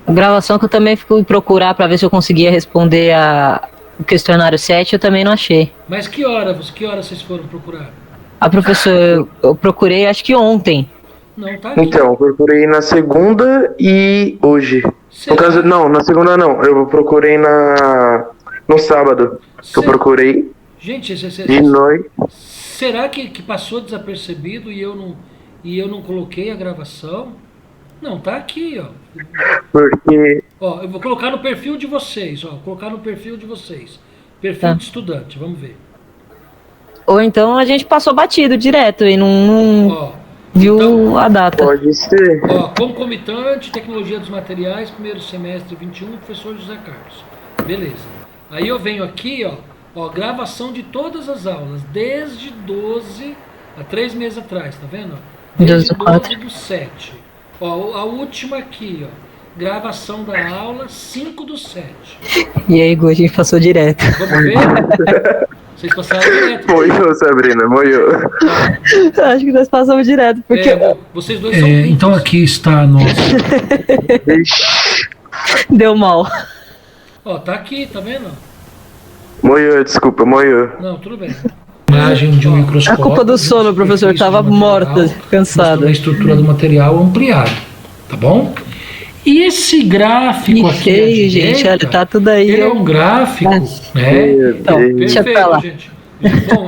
D: A gravação que eu também fui procurar para ver se eu conseguia responder o questionário 7, eu também não achei.
A: Mas que hora vocês foram procurar?
D: A professora, eu procurei acho que ontem.
A: Não, tá aqui.
E: Então, eu procurei na segunda e hoje.
A: Será?
E: No caso, não, na segunda não. Eu procurei no sábado. Que eu procurei.
A: Gente,
E: de noite.
A: Será que passou desapercebido e eu não coloquei a gravação? Não, tá aqui, ó.
E: Porque.
A: Ó, eu vou colocar no perfil de vocês, ó. Colocar no perfil de vocês. Perfil
D: Tá.
A: de estudante, vamos ver.
D: Ou então a gente passou batido direto e não
A: Ó,
D: viu
A: então,
D: a data.
E: Pode ser.
A: ó, concomitante, tecnologia dos materiais, primeiro semestre 21, professor José Carlos. Beleza. Aí eu venho aqui, ó, gravação de todas as aulas, desde 12, há 3 meses atrás, tá vendo? Desde 12 do 7. Ó, a última aqui, ó, gravação da aula 5 do 7.
D: E aí, Gu, a gente passou direto.
A: Vamos ver? Vocês passaram direto.
E: Moiou, Sabrina, moiou.
D: Acho que nós passamos direto, porque...
A: Vocês dois são então aqui está a nossa.
D: Deu mal.
A: Ó, tá aqui, tá vendo?
E: Moiou, desculpa, moiou.
A: Não, tudo bem. Imagem de um microscópio.
D: A culpa do sono, professor, tava morta, cansada.
A: A estrutura do material ampliado, tá bom? E esse gráfico aqui,
D: feio, gente, olha, tá tudo aí.
A: Ele é um gráfico, né?
D: Então, deixa pra lá.
A: Perfeito, gente. Bom,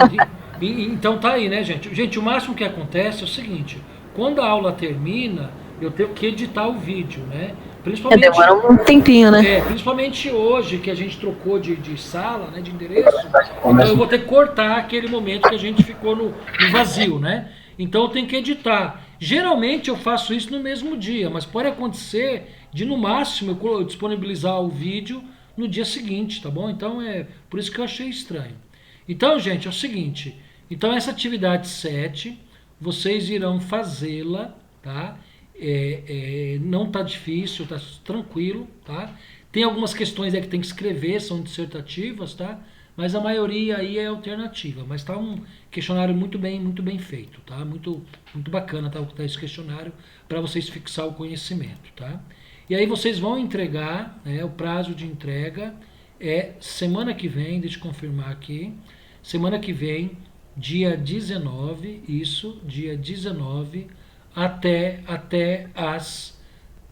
A: então tá aí, né, gente? Gente, o máximo que acontece é o seguinte: quando a aula termina, eu tenho que editar o vídeo, né? Principalmente,
D: demora um tempinho, né?
A: Principalmente hoje que a gente trocou de sala, né, de endereço, então eu vou ter que cortar aquele momento que a gente ficou no vazio, né? Então eu tenho que editar. Geralmente eu faço isso no mesmo dia, mas pode acontecer de no máximo eu disponibilizar o vídeo no dia seguinte, tá bom? Então é por isso que eu achei estranho. Então, gente, é o seguinte. Então essa atividade 7, vocês irão fazê-la, tá? Não tá difícil, tá tranquilo, tá? Tem algumas questões aí que tem que escrever, são dissertativas, tá? Mas a maioria aí é alternativa. Mas tá um questionário muito bem feito, tá? Muito bacana tá esse questionário para vocês fixar o conhecimento, tá? E aí vocês vão entregar, né? O prazo de entrega é semana que vem, deixa eu confirmar aqui. Semana que vem, dia 19, dia 19, até às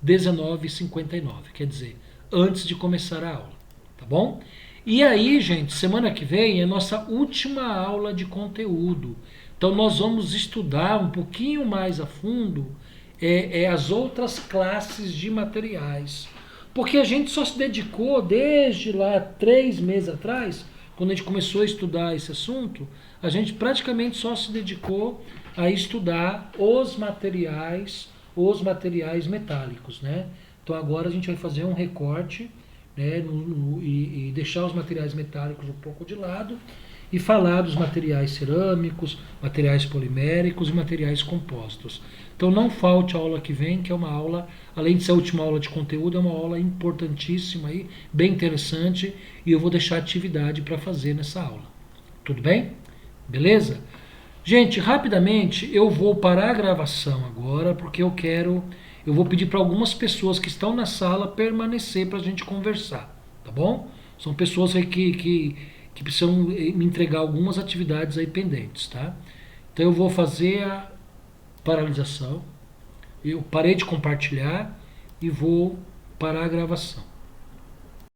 A: 19h59, quer dizer, antes de começar a aula, tá bom? E aí, gente, semana que vem é nossa última aula de conteúdo. Então nós vamos estudar um pouquinho mais a fundo as outras classes de materiais. Porque a gente só se dedicou desde lá 3 meses atrás, quando a gente começou a estudar esse assunto, a gente praticamente só se dedicou a estudar os materiais metálicos, né? Então agora a gente vai fazer um recorte, né, e deixar os materiais metálicos um pouco de lado e falar dos materiais cerâmicos, materiais poliméricos e materiais compostos. Então não falte a aula que vem, que é uma aula, além de ser a última aula de conteúdo, é uma aula importantíssima aí, bem interessante, e eu vou deixar atividade para fazer nessa aula. Tudo bem? Beleza? Gente, rapidamente eu vou parar a gravação agora, porque eu vou pedir para algumas pessoas que estão na sala permanecer para a gente conversar, tá bom? São pessoas aí que precisam me entregar algumas atividades aí pendentes, tá? Então eu vou fazer a paralisação, eu parei de compartilhar e vou parar a gravação.